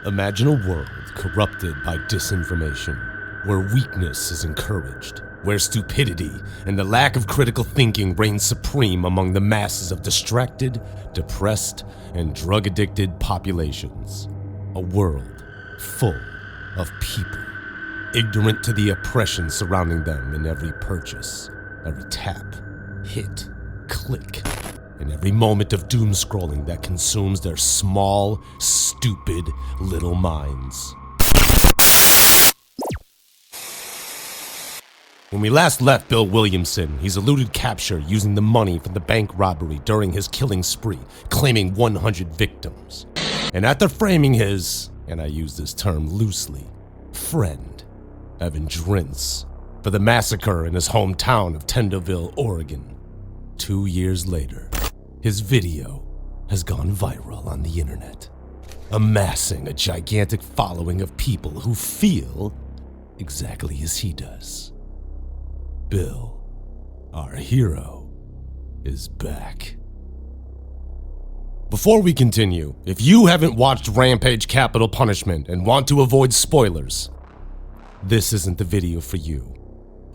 Imagine a world corrupted by disinformation, where weakness is encouraged, where stupidity and the lack of critical thinking reign supreme among the masses of distracted, depressed, and drug-addicted populations. A world full of people, ignorant to the oppression surrounding them in every purchase, every tap, hit, click, and every moment of doom scrolling that consumes their small, stupid little minds. When we last left Bill Williamson, he's eluded capture using the money from the bank robbery during his killing spree, claiming 100 victims. And after framing his, and I use this term loosely, friend, Evan Drintz, for the massacre in his hometown of Tenderville, Oregon, 2 years later, his video has gone viral on the internet, amassing a gigantic following of people who feel exactly as he does. Bill, our hero, is back. Before we continue, if you haven't watched Rampage Capital Punishment and want to avoid spoilers, this isn't the video for you.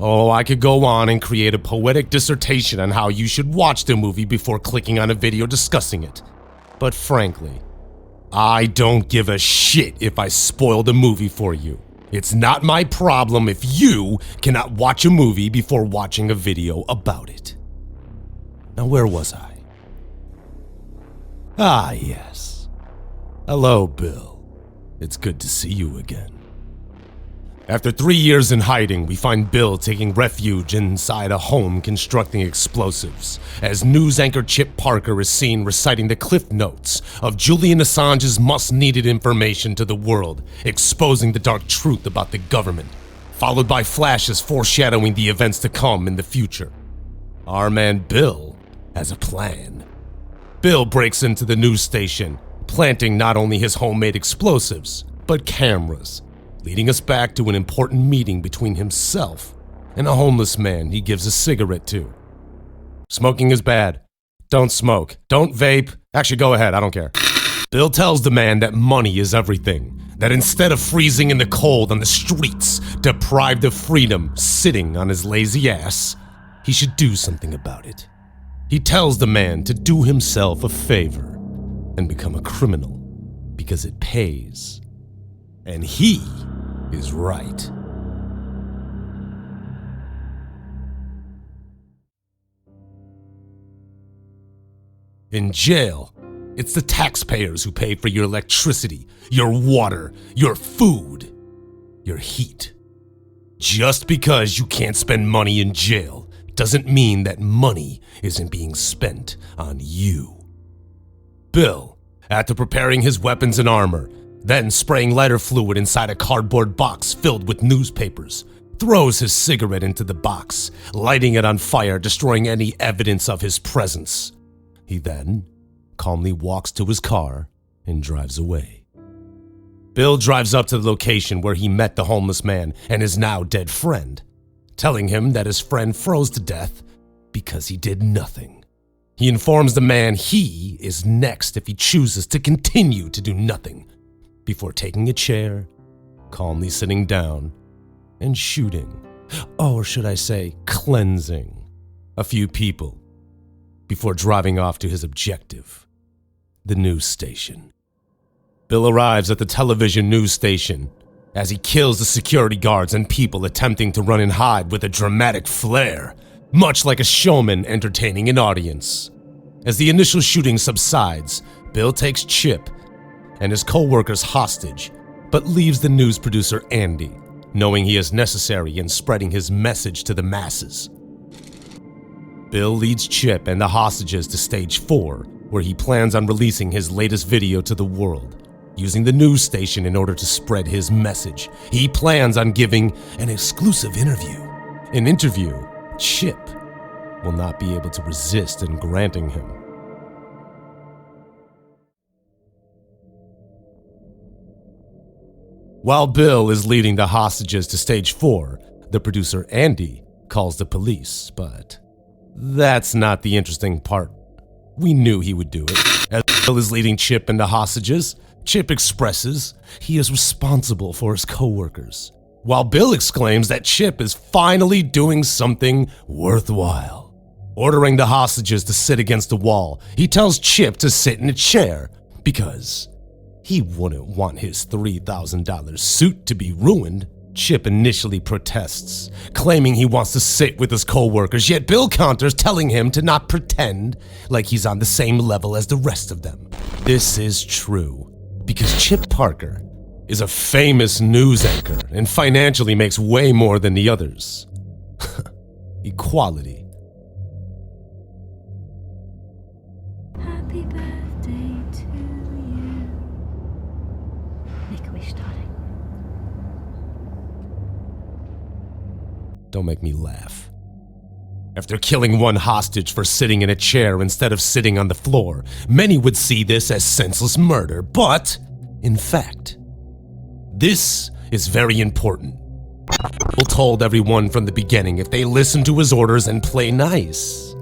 Oh, I could go on and create a poetic dissertation on how you should watch the movie before clicking on a video discussing it. But frankly, I don't give a shit if I spoil the movie for you. It's not my problem if you cannot watch a movie before watching a video about it. Now, where was I? Ah, yes. Hello, Bill. It's good to see you again. After 3 years in hiding, we find Bill taking refuge inside a home constructing explosives, as news anchor Chip Parker is seen reciting the cliff notes of Julian Assange's much-needed information to the world, exposing the dark truth about the government, followed by flashes foreshadowing the events to come in the future. Our man Bill has a plan. Bill breaks into the news station, planting not only his homemade explosives, but cameras, leading us back to an important meeting between himself and a homeless man he gives a cigarette to. Smoking is bad. Don't smoke. Don't vape. Actually, go ahead. I don't care. Bill tells the man that money is everything, that instead of freezing in the cold on the streets, deprived of freedom, sitting on his lazy ass, he should do something about it. He tells the man to do himself a favor and become a criminal because it pays. And he is right. In jail, it's the taxpayers who pay for your electricity, your water, your food, your heat. Just because you can't spend money in jail doesn't mean that money isn't being spent on you. Bill, after preparing his weapons and armor, then spraying lighter fluid inside a cardboard box filled with newspapers, throws his cigarette into the box, lighting it on fire, destroying any evidence of his presence. He then calmly walks to his car and drives away. Bill drives up to the location where he met the homeless man and his now dead friend, telling him that his friend froze to death because he did nothing. He informs the man he is next if he chooses to continue to do nothing, before taking a chair, calmly sitting down, and shooting, or should I say cleansing, a few people, before driving off to his objective, the news station. Bill arrives at the television news station as he kills the security guards and people attempting to run and hide with a dramatic flair, much like a showman entertaining an audience. As the initial shooting subsides, Bill takes Chip and his co-workers hostage, but leaves the news producer Andy, knowing he is necessary in spreading his message to the masses. Bill leads Chip and the hostages to stage 4, where he plans on releasing his latest video to the world, using the news station in order to spread his message. He plans on giving an exclusive interview, an interview Chip will not be able to resist in granting him. While Bill is leading the hostages to stage 4, the producer Andy calls the police, but that's not the interesting part. We knew he would do it. As Bill is leading Chip and the hostages, Chip expresses he is responsible for his coworkers, while Bill exclaims that Chip is finally doing something worthwhile. Ordering the hostages to sit against the wall, he tells Chip to sit in a chair because he wouldn't want his $3,000 suit to be ruined. Chip initially protests, claiming he wants to sit with his coworkers, yet Bill counters, telling him to not pretend like he's on the same level as the rest of them. This is true, because Chip Parker is a famous news anchor and financially makes way more than the others. Equality. Happy birthday to you. Make a wish, darling. Don't make me laugh. After killing one hostage for sitting in a chair instead of sitting on the floor, many would see this as senseless murder, but, in fact, this is very important. Bill told everyone from the beginning if they listen to his orders and play nice,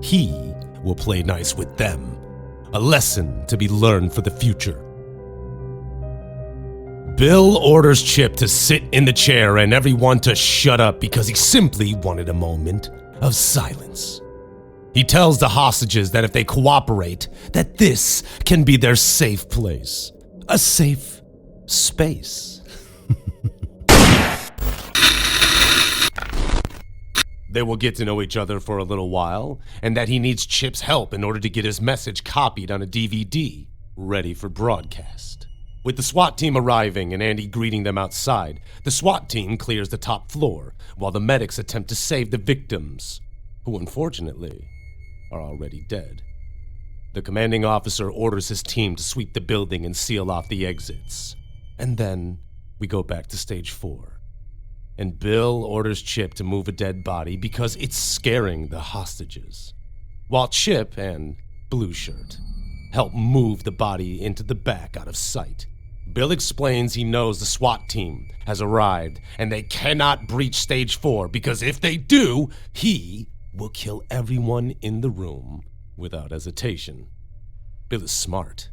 he will play nice with them. A lesson to be learned for the future. Bill orders Chip to sit in the chair and everyone to shut up because he simply wanted a moment of silence. He tells the hostages that if they cooperate, that this can be their safe place. A safe space. They will get to know each other for a little while, and that he needs Chip's help in order to get his message copied on a DVD, ready for broadcast. With the SWAT team arriving and Andy greeting them outside, the SWAT team clears the top floor, while the medics attempt to save the victims, who unfortunately are already dead. The commanding officer orders his team to sweep the building and seal off the exits. And then we go back to stage 4. And Bill orders Chip to move a dead body because it's scaring the hostages, while Chip and Blue Shirt help move the body into the back out of sight. Bill explains he knows the SWAT team has arrived and they cannot breach stage 4 because if they do, he will kill everyone in the room without hesitation. Bill is smart,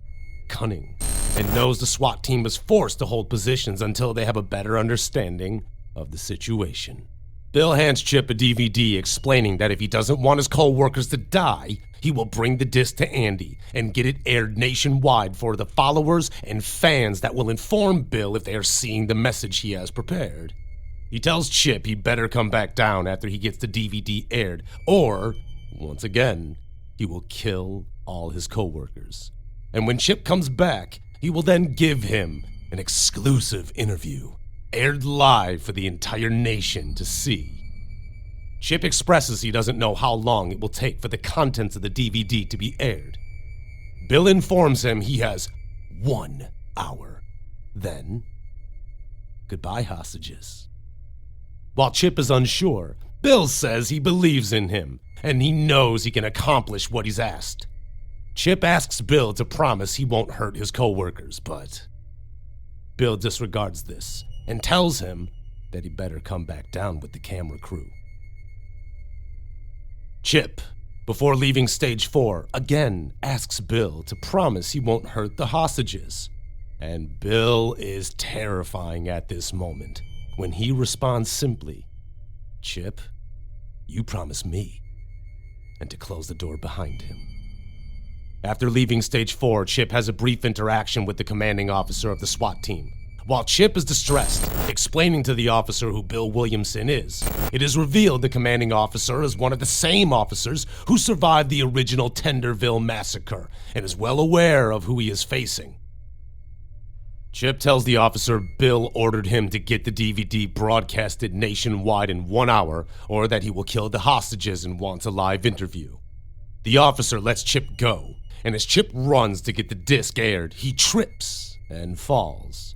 cunning, and knows the SWAT team is forced to hold positions until they have a better understanding of the situation. Bill hands Chip a DVD explaining that if he doesn't want his co-workers to die, he will bring the disc to Andy and get it aired nationwide for the followers and fans that will inform Bill if they are seeing the message he has prepared. He tells Chip he better come back down after he gets the DVD aired, or, once again, he will kill all his co-workers. And when Chip comes back, he will then give him an exclusive interview, aired live for the entire nation to see. Chip expresses he doesn't know how long it will take for the contents of the DVD to be aired. Bill informs him he has 1 hour. Then, goodbye, hostages. While Chip is unsure, Bill says he believes in him, and he knows he can accomplish what he's asked. Chip asks Bill to promise he won't hurt his co-workers, but Bill disregards this and tells him that he better come back down with the camera crew. Chip, before leaving stage 4, again asks Bill to promise he won't hurt the hostages. And Bill is terrifying at this moment when he responds simply, "Chip, you promise me," and to close the door behind him. After leaving stage 4, Chip has a brief interaction with the commanding officer of the SWAT team. While Chip is distressed, explaining to the officer who Bill Williamson is, it is revealed the commanding officer is one of the same officers who survived the original Tenderville massacre and is well aware of who he is facing. Chip tells the officer Bill ordered him to get the DVD broadcasted nationwide in 1 hour, or that he will kill the hostages and wants a live interview. The officer lets Chip go, and as Chip runs to get the disc aired, he trips and falls.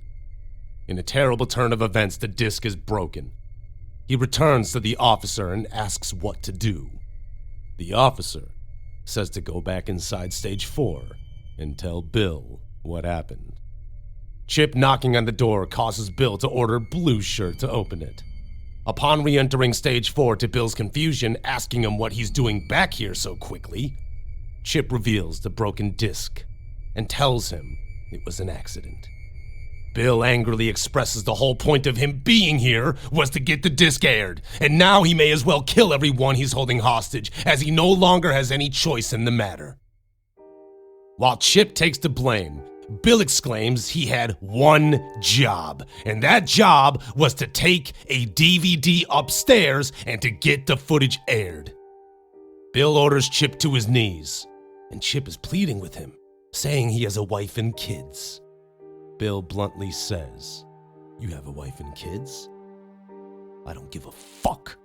In a terrible turn of events, the disc is broken. He returns to the officer and asks what to do. The officer says to go back inside stage 4 and tell Bill what happened. Chip knocking on the door causes Bill to order Blue Shirt to open it. Upon re-entering stage 4, to Bill's confusion, asking him what he's doing back here so quickly, Chip reveals the broken disc and tells him it was an accident. Bill angrily expresses the whole point of him being here was to get the disc aired, and now he may as well kill everyone he's holding hostage, as he no longer has any choice in the matter. While Chip takes the blame, Bill exclaims he had one job, and that job was to take a DVD upstairs and to get the footage aired. Bill orders Chip to his knees, and Chip is pleading with him, saying he has a wife and kids. Bill bluntly says, "You have a wife and kids? I don't give a fuck."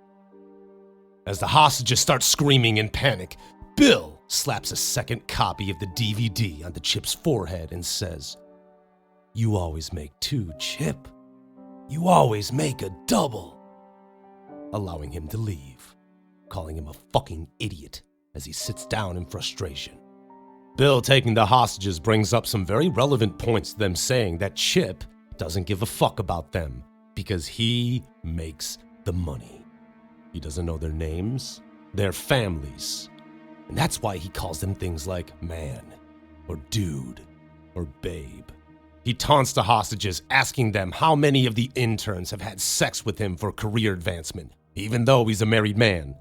As the hostages start screaming in panic, Bill slaps a second copy of the DVD onto Chip's forehead and says, "You always make two, Chip. You always make a double," allowing him to leave, calling him a fucking idiot as he sits down in frustration. Bill taking the hostages brings up some very relevant points to them, saying that Chip doesn't give a fuck about them because he makes the money. He doesn't know their names, their families, and that's why he calls them things like man, or dude, or babe. He taunts the hostages, asking them how many of the interns have had sex with him for career advancement, even though he's a married man.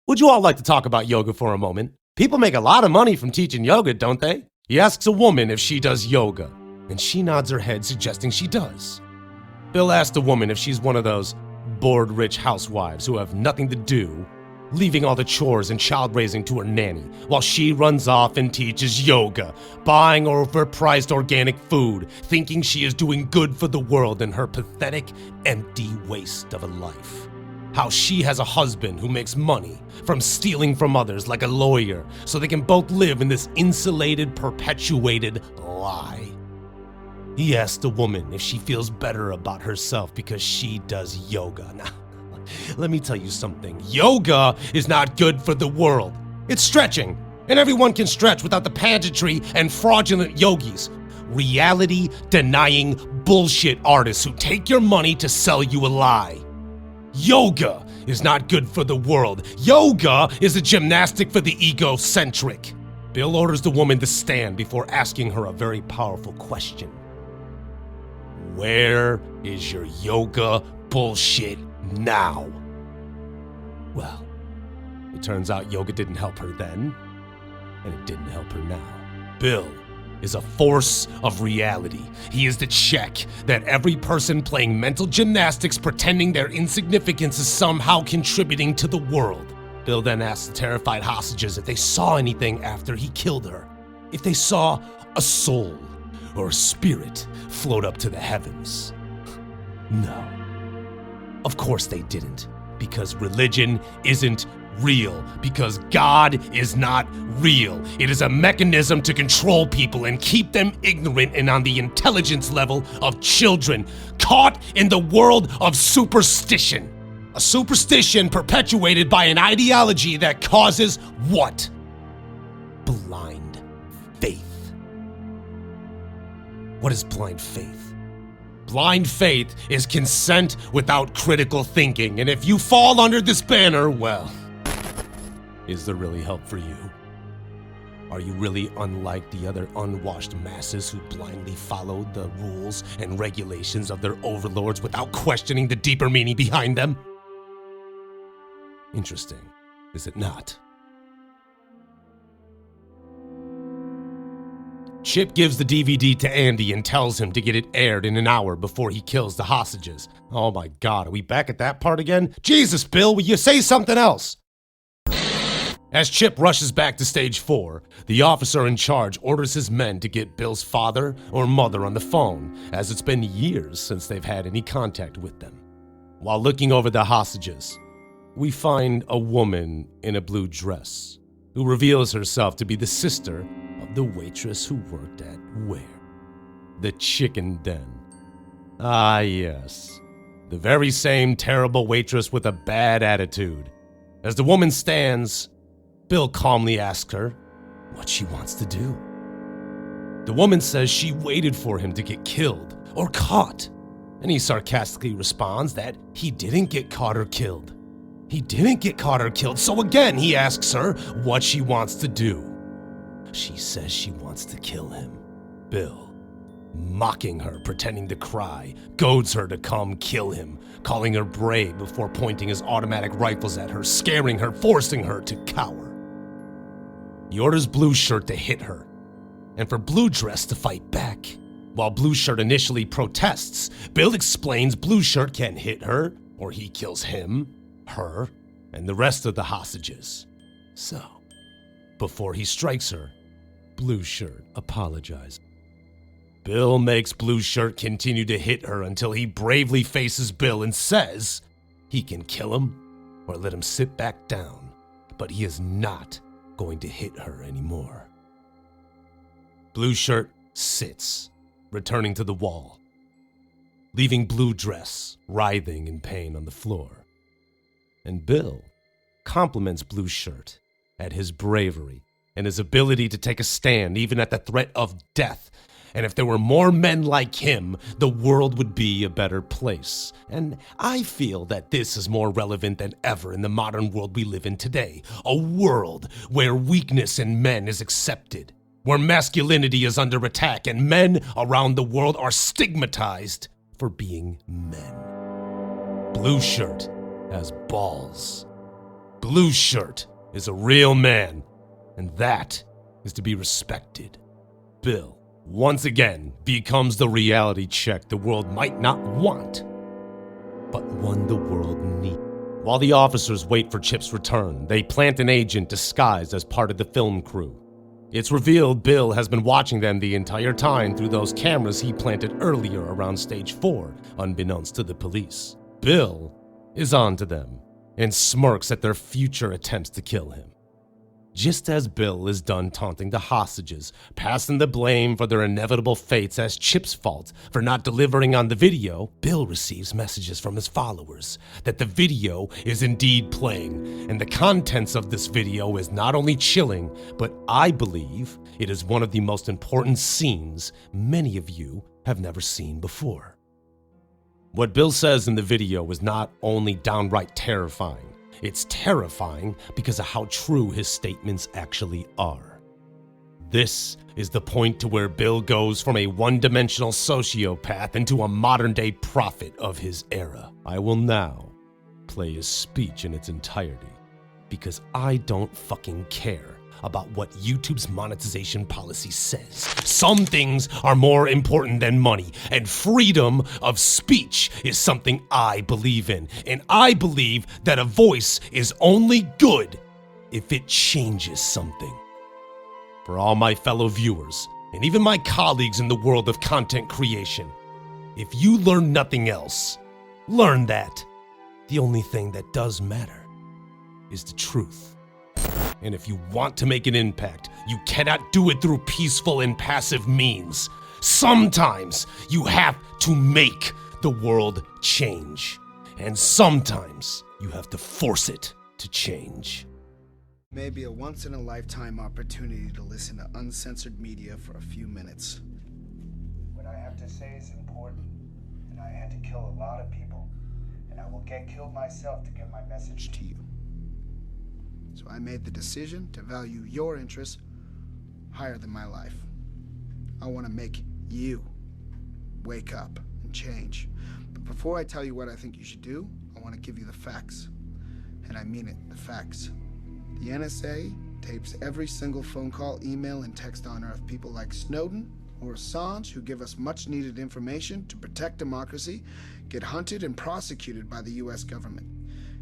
Would you all like to talk about yoga for a moment? People make a lot of money from teaching yoga, don't they? He asks a woman if she does yoga, and she nods her head, suggesting she does. Bill asks the woman if she's one of those bored rich housewives who have nothing to do, leaving all the chores and child raising to her nanny, while she runs off and teaches yoga, buying overpriced organic food, thinking she is doing good for the world in her pathetic, empty waste of a life. How she has a husband who makes money from stealing from others like a lawyer, so they can both live in this insulated, perpetuated lie. He asks the woman if she feels better about herself because she does yoga. Now, let me tell you something. Yoga is not good for the world. It's stretching, and everyone can stretch without the pageantry and fraudulent yogis. Reality-denying bullshit artists who take your money to sell you a lie. Yoga is not good for the world. Yoga is a gymnastic for the egocentric. Bill orders the woman to stand before asking her a very powerful question. Where is your yoga bullshit now? Well, it turns out yoga didn't help her then, and it didn't help her now. Bill is a force of reality. He is the check that every person playing mental gymnastics pretending their insignificance is somehow contributing to the world. Bill then asks the terrified hostages if they saw anything after he killed her. If they saw a soul or a spirit float up to the heavens. No. Of course they didn't, because religion isn't real, because God is not real. It is a mechanism to control people and keep them ignorant and on the intelligence level of children, caught in the world of superstition. A superstition perpetuated by an ideology that causes what? Blind faith. What is blind faith? Blind faith is consent without critical thinking, and if you fall under this banner, well, is there really help for you? Are you really unlike the other unwashed masses who blindly followed the rules and regulations of their overlords without questioning the deeper meaning behind them? Interesting, is it not? Chip gives the DVD to Andy and tells him to get it aired in an hour before he kills the hostages. Oh my God, are we back at that part again? Jesus, Bill, will you say something else? As Chip rushes back to stage 4, the officer in charge orders his men to get Bill's father or mother on the phone, as it's been years since they've had any contact with them. While looking over the hostages, we find a woman in a blue dress who reveals herself to be the sister of the waitress who worked at where? The Chicken Den. Ah, yes. The very same terrible waitress with a bad attitude. As the woman stands, Bill calmly asks her what she wants to do. The woman says she waited for him to get killed or caught, and he sarcastically responds that he didn't get caught or killed. He didn't get caught or killed, so again he asks her what she wants to do. She says she wants to kill him. Bill, mocking her, pretending to cry, goads her to come kill him, calling her brave before pointing his automatic rifles at her, scaring her, forcing her to cower. He orders Blue Shirt to hit her, and for Blue Dress to fight back. While Blue Shirt initially protests, Bill explains Blue Shirt can't hit her, or he kills him, her, and the rest of the hostages. So, before he strikes her, Blue Shirt apologizes. Bill makes Blue Shirt continue to hit her until he bravely faces Bill and says he can kill him or let him sit back down, but he is not going to hit her anymore. Blue Shirt sits, returning to the wall, leaving Blue Dress writhing in pain on the floor. And Bill compliments Blue Shirt at his bravery and his ability to take a stand even at the threat of death. And if there were more men like him, the world would be a better place. And I feel that this is more relevant than ever in the modern world we live in today. A world where weakness in men is accepted, where masculinity is under attack, and men around the world are stigmatized for being men. Blue Shirt has balls. Blue Shirt is a real man, and that is to be respected. Bill once again becomes the reality check the world might not want, but one the world needs. While the officers wait for Chip's return, they plant an agent disguised as part of the film crew. It's revealed Bill has been watching them the entire time through those cameras he planted earlier around stage 4, unbeknownst to the police. Bill is on to them and smirks at their future attempts to kill him. Just as Bill is done taunting the hostages, passing the blame for their inevitable fates as Chip's fault for not delivering on the video, Bill receives messages from his followers that the video is indeed playing, and the contents of this video is not only chilling, but I believe it is one of the most important scenes many of you have never seen before. What Bill says in the video is not only downright terrifying, it's terrifying because of how true his statements actually are. This is the point to where Bill goes from a one-dimensional sociopath into a modern-day prophet of his era. I will now play his speech in its entirety because I don't fucking care about what YouTube's monetization policy says. Some things are more important than money, and freedom of speech is something I believe in. And I believe that a voice is only good if it changes something. For all my fellow viewers, and even my colleagues in the world of content creation, if you learn nothing else, learn that the only thing that does matter is the truth. And if you want to make an impact, you cannot do it through peaceful and passive means. Sometimes you have to make the world change. And sometimes you have to force it to change. Maybe a once-in-a-lifetime opportunity to listen to uncensored media for a few minutes. What I have to say is important, and I had to kill a lot of people, and I will get killed myself to get my message to you. So I made the decision to value your interests higher than my life. I want to make you wake up and change. But before I tell you what I think you should do, I want to give you the facts. And I mean it, the facts. The NSA tapes every single phone call, email, and text on Earth. People like Snowden or Assange, who give us much-needed information to protect democracy, get hunted and prosecuted by the US government.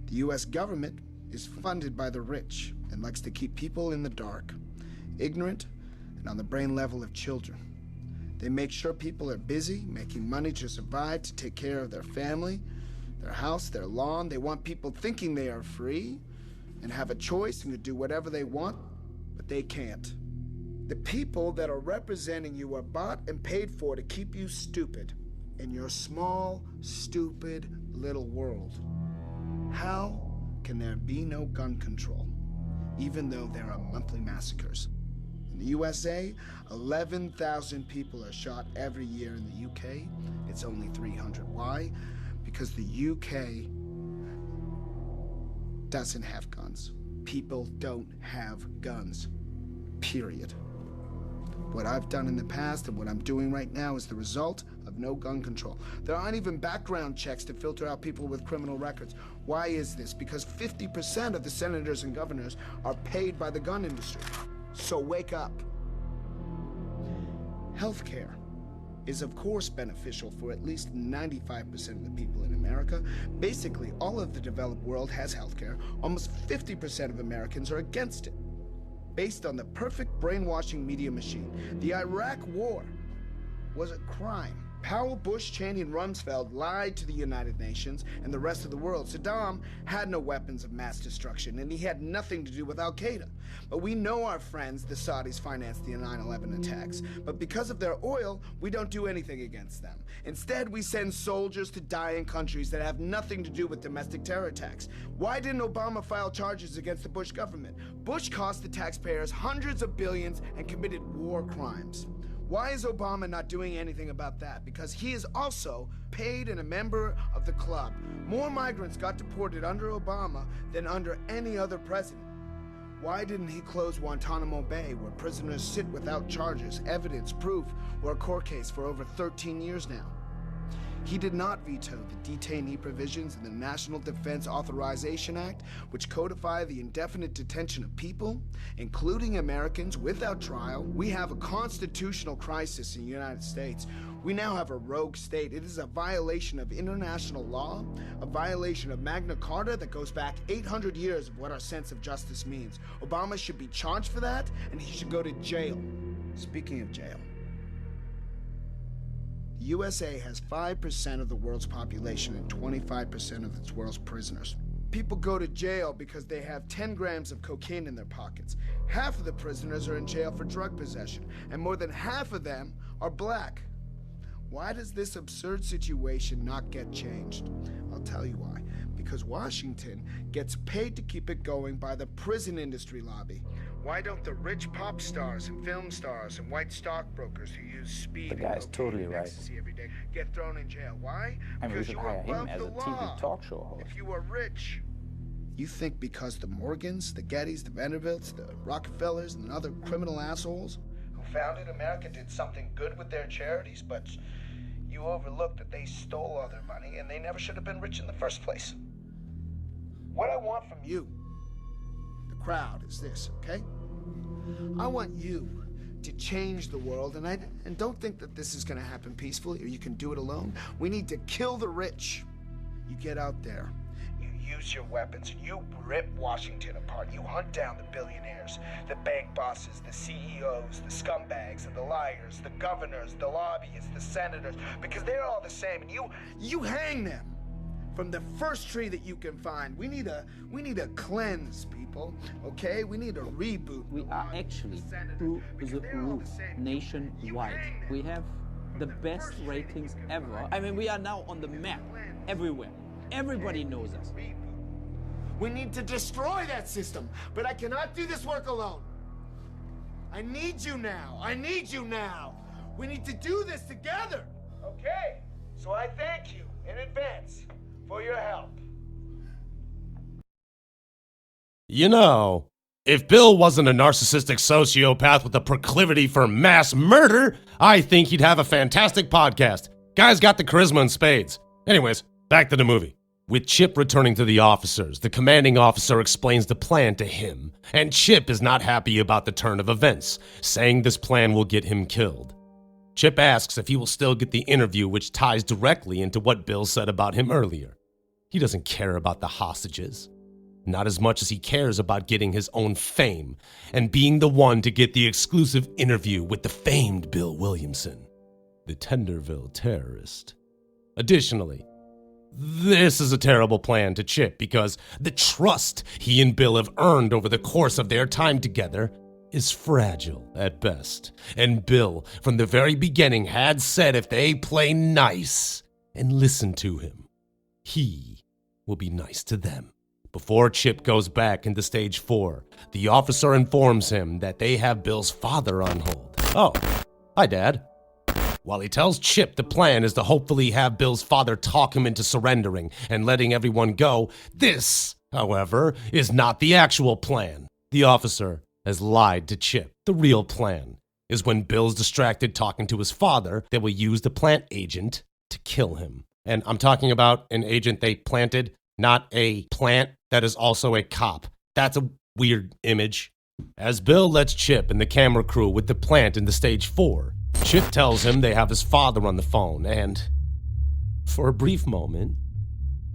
The US government is funded by the rich and likes to keep people in the dark, ignorant, and on the brain level of children. They make sure people are busy, making money to survive, to take care of their family, their house, their lawn. They want people thinking they are free and have a choice and can do whatever they want, but they can't. The people that are representing you are bought and paid for to keep you stupid in your small, stupid little world. How can there be no gun control, even though there are monthly massacres? In the USA, 11,000 people are shot every year. In the UK, it's only 300. Why? Because the UK doesn't have guns. People don't have guns. Period. What I've done in the past and what I'm doing right now is the result of no gun control. There aren't even background checks to filter out people with criminal records. Why is this? Because 50% of the senators and governors are paid by the gun industry. So wake up. Healthcare is of course beneficial for at least 95% of the people in America. Basically, all of the developed world has healthcare. Almost 50% of Americans are against it. Based on the perfect brainwashing media machine, the Iraq War was a crime. Powell, Bush, Cheney, and Rumsfeld lied to the United Nations and the rest of the world. Saddam had no weapons of mass destruction, and he had nothing to do with Al-Qaeda. But we know our friends, the Saudis, financed the 9/11 attacks. But because of their oil, we don't do anything against them. Instead, we send soldiers to die in countries that have nothing to do with domestic terror attacks. Why didn't Obama file charges against the Bush government? Bush cost the taxpayers hundreds of billions and committed war crimes. Why is Obama not doing anything about that? Because he is also paid and a member of the club. More migrants got deported under Obama than under any other president. Why didn't he close Guantanamo Bay, where prisoners sit without charges, evidence, proof, or a court case for over 13 years now? He did not veto the detainee provisions in the National Defense Authorization Act, which codify the indefinite detention of people, including Americans, without trial. We have a constitutional crisis in the United States. We now have a rogue state. It is a violation of international law, a violation of Magna Carta that goes back 800 years of what our sense of justice means. Obama should be charged for that, and he should go to jail. Speaking of jail, the USA has 5% of the world's population and 25% of its world's prisoners. People go to jail because they have 10 grams of cocaine in their pockets. Half of the prisoners are in jail for drug possession, and more than half of them are black. Why does this absurd situation not get changed? I'll tell you why. Because Washington gets paid to keep it going by the prison industry lobby. Why don't the rich pop stars and film stars and white stockbrokers who use speed The guy's and totally cocaine and right. ecstasy every day get thrown in jail? Why? I mean, we Because should you're hire him above as the a law. TV talk show host. If you are rich. You think because the Morgans, the Gettys, the Vanderbilts, the Rockefellers, and other criminal assholes who founded America did something good with their charities, but you overlooked that they stole all their money and they never should have been rich in the first place. What I want from you, the crowd, is this, okay? I want you to change the world, and don't think that this is gonna happen peacefully or you can do it alone. We need to kill the rich. You get out there, you use your weapons, and you rip Washington apart. You hunt down the billionaires, the bank bosses, the CEOs, the scumbags and the liars, the governors, the lobbyists, the senators, because they're all the same, and you hang them from the first tree that you can find. We need a cleanse, people, okay? We need a reboot. We are actually through the roof nationwide. We have the best ratings ever. I mean, we are now on the map everywhere. Everybody knows us. We need to destroy that system, but I cannot do this work alone. I need you now. I need you now. We need to do this together. Okay, so I thank you in advance for your help. You know, if Bill wasn't a narcissistic sociopath with a proclivity for mass murder, I think he'd have a fantastic podcast. Guy's got the charisma in spades. Anyways, back to the movie. With Chip returning to the officers, the commanding officer explains the plan to him, and Chip is not happy about the turn of events, saying this plan will get him killed. Chip asks if he will still get the interview, which ties directly into what Bill said about him earlier. He doesn't care about the hostages. Not as much as he cares about getting his own fame and being the one to get the exclusive interview with the famed Bill Williamson, the Tenderville terrorist. Additionally, this is a terrible plan to Chip because the trust he and Bill have earned over the course of their time together is fragile at best. And Bill, from the very beginning, had said if they play nice and listen to him, he will be nice to them. Before Chip goes back into stage 4, the officer informs him that they have Bill's father on hold. Oh, hi, Dad. While he tells Chip the plan is to hopefully have Bill's father talk him into surrendering and letting everyone go, this, however, is not the actual plan. The officer has lied to Chip. The real plan is when Bill's distracted talking to his father that will use the plant agent to kill him. And I'm talking about an agent they planted, not a plant that is also a cop. That's a weird image. As Bill lets Chip and the camera crew with the plant into stage 4, Chip tells him they have his father on the phone, and for a brief moment,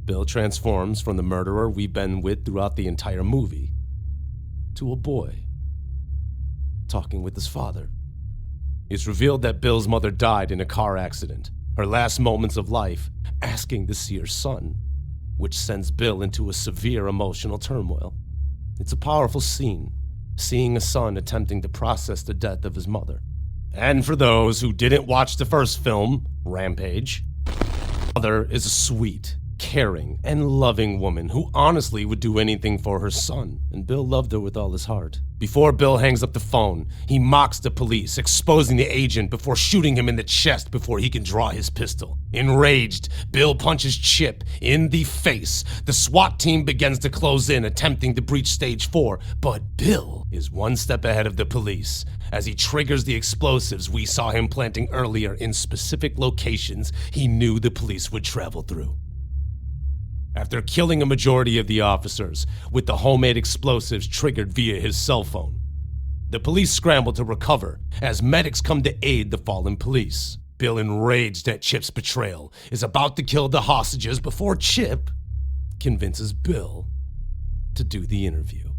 Bill transforms from the murderer we've been with throughout the entire movie to a boy talking with his father. It's revealed that Bill's mother died in a car accident, her last moments of life asking to see her son, which sends Bill into a severe emotional turmoil. It's a powerful scene, seeing a son attempting to process the death of his mother. And for those who didn't watch the first film, Rampage, mother is a sweet, caring, and loving woman who honestly would do anything for her son, and Bill loved her with all his heart. Before Bill hangs up the phone, he mocks the police, exposing the agent before shooting him in the chest before he can draw his pistol. Enraged, Bill punches Chip in the face. The SWAT team begins to close in, attempting to breach stage 4, but Bill is one step ahead of the police as he triggers the explosives we saw him planting earlier in specific locations he knew the police would travel through. After killing a majority of the officers with the homemade explosives triggered via his cell phone, the police scramble to recover as medics come to aid the fallen police. Bill, enraged at Chip's betrayal, is about to kill the hostages before Chip convinces Bill to do the interview,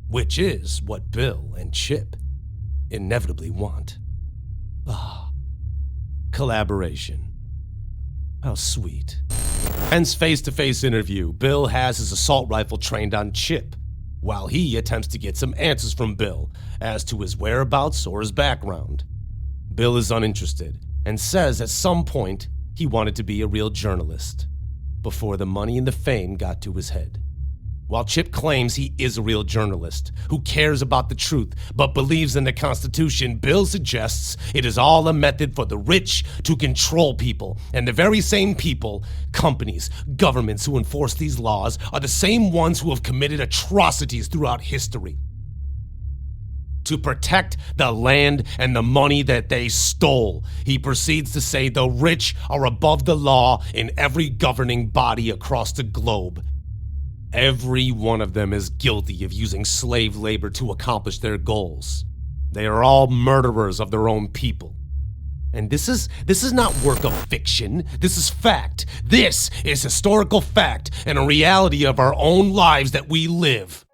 which is what Bill and Chip inevitably want. Ah, collaboration. How sweet. Hence face-to-face interview, Bill has his assault rifle trained on Chip, while he attempts to get some answers from Bill as to his whereabouts or his background. Bill is uninterested and says at some point he wanted to be a real journalist before the money and the fame got to his head. While Chip claims he is a real journalist who cares about the truth but believes in the Constitution, Bill suggests it is all a method for the rich to control people, and the very same people, companies, governments who enforce these laws are the same ones who have committed atrocities throughout history. To protect the land and the money that they stole, he proceeds to say the rich are above the law in every governing body across the globe. Every one of them is guilty of using slave labor to accomplish their goals. They are all murderers of their own people. And this is not work of fiction. This is fact. This is historical fact and a reality of our own lives that we live.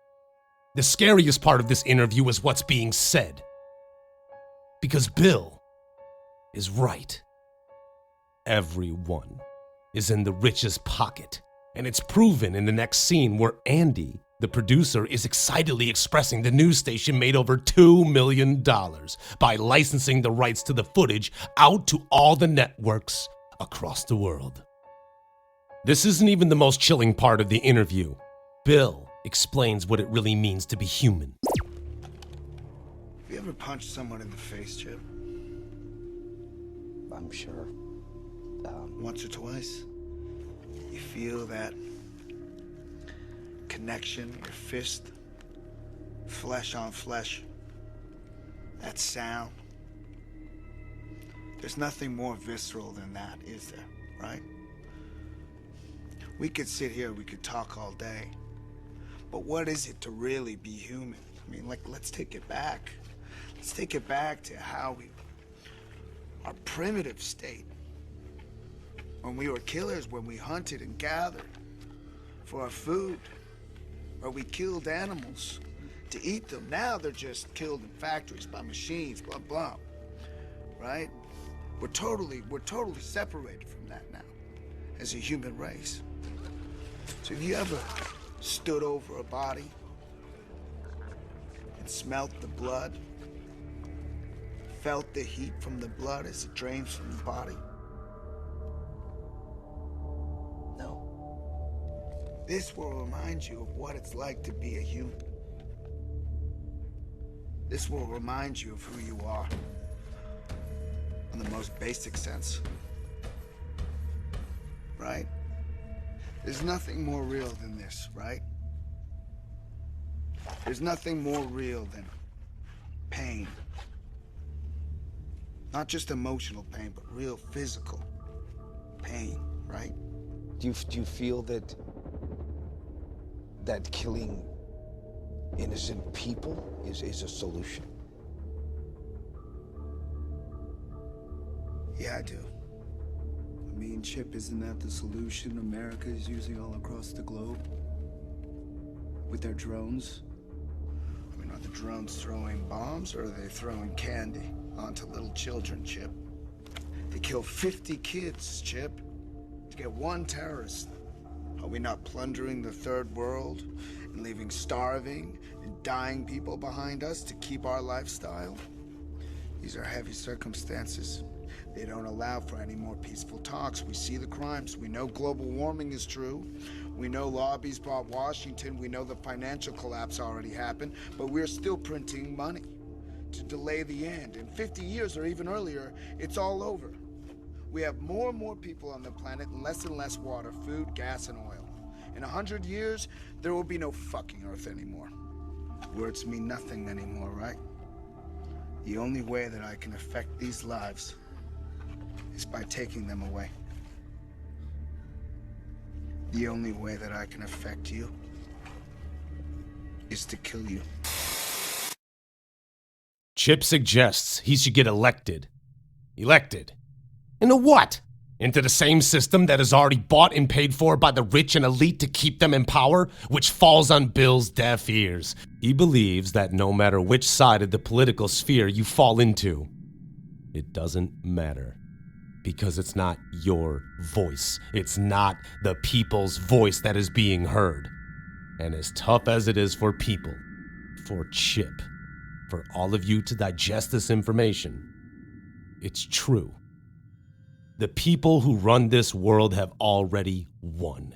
The scariest part of this interview is what's being said. Because Bill is right. Everyone is in the rich's pocket. And it's proven in the next scene where Andy, the producer, is excitedly expressing the news station made over $2 million by licensing the rights to the footage out to all the networks across the world. This isn't even the most chilling part of the interview. Bill explains what it really means to be human. Have you ever punched someone in the face, Chip? I'm sure. Once or twice? You feel that connection, your fist, flesh on flesh, that sound. There's nothing more visceral than that, is there, right? We could sit here, we could talk all day, but what is it to really be human? I mean, like, let's take it back. Let's take it back to our primitive state. When we were killers, when we hunted and gathered for our food, or we killed animals to eat them. Now they're just killed in factories by machines, blah, blah, right? We're totally separated from that now as a human race. So have you ever stood over a body and smelt the blood, felt the heat from the blood as it drains from the body? This will remind you of what it's like to be a human. This will remind you of who you are in the most basic sense. Right? There's nothing more real than this, right? There's nothing more real than pain, Not just emotional pain, but real physical pain, right? Do you feel that killing innocent people is a solution? Yeah, I do. I mean, Chip, isn't that the solution America is using all across the globe? With their drones? I mean, are the drones throwing bombs, or are they throwing candy onto little children, Chip? They kill 50 kids, Chip, to get one terrorist. Are we not plundering the third world and leaving starving and dying people behind us to keep our lifestyle? These are heavy circumstances. They don't allow for any more peaceful talks. We see the crimes. We know global warming is true. We know lobbies bought Washington. We know the financial collapse already happened, but we're still printing money to delay the end. In 50 years or even earlier, it's all over. We have more and more people on the planet and less water, food, gas, and oil. In 100 years, there will be no fucking Earth anymore. Words mean nothing anymore, right? The only way that I can affect these lives is by taking them away. The only way that I can affect you is to kill you. Chip suggests he should get elected. Elected? Into what? Into the same system that is already bought and paid for by the rich and elite to keep them in power, which falls on Bill's deaf ears. He believes that no matter which side of the political sphere you fall into, it doesn't matter. Because it's not your voice. It's not the people's voice that is being heard. And as tough as it is for people, for Chip, for all of you to digest this information, it's true. The people who run this world have already won.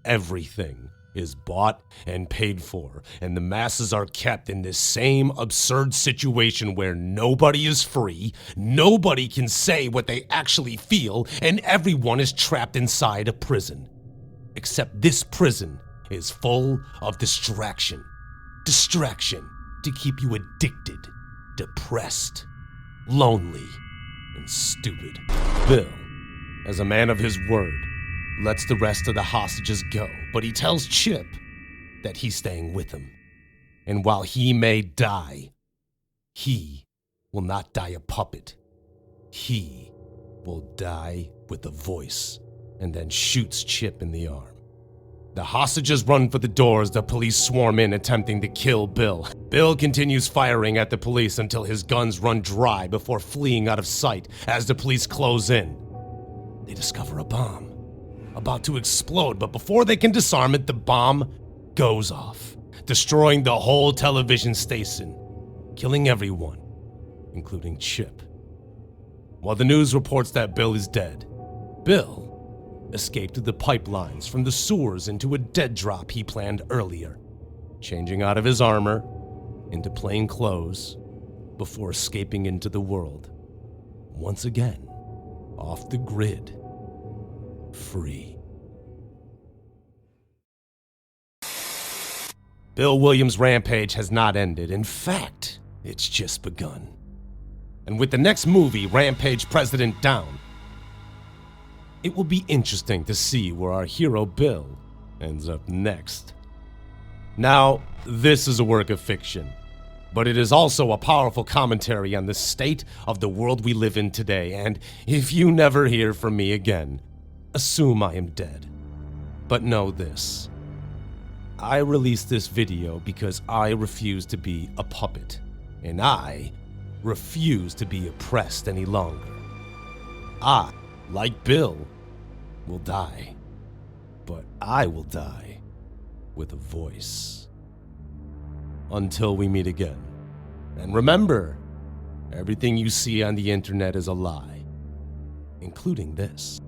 Everything is bought and paid for, and the masses are kept in this same absurd situation where nobody is free, nobody can say what they actually feel, and everyone is trapped inside a prison. Except this prison is full of distraction. Distraction to keep you addicted, depressed, lonely, and stupid. Bill, as a man of his word, lets the rest of the hostages go, but he tells Chip that he's staying with him. And while he may die, he will not die a puppet. He will die with a voice, and then shoots Chip in the arm. The hostages run for the door as the police swarm in, attempting to kill Bill. Bill continues firing at the police until his guns run dry before fleeing out of sight as the police close in. They discover a bomb about to explode, but before they can disarm it, the bomb goes off, destroying the whole television station, killing everyone, including Chip. While the news reports that Bill is dead, Bill escaped through the pipelines from the sewers into a dead drop he planned earlier, changing out of his armor into plain clothes before escaping into the world, once again, off the grid. Free. Bill Williams' rampage has not ended. In fact, it's just begun. And with the next movie, Rampage President Down, it will be interesting to see where our hero Bill ends up next. Now, this is a work of fiction, but it is also a powerful commentary on the state of the world we live in today, and if you never hear from me again, assume I am dead. But know this. I released this video because I refuse to be a puppet, and I refuse to be oppressed any longer. I, like Bill, will die, but I will die with a voice. Until we meet again. And remember, everything you see on the internet is a lie, including this.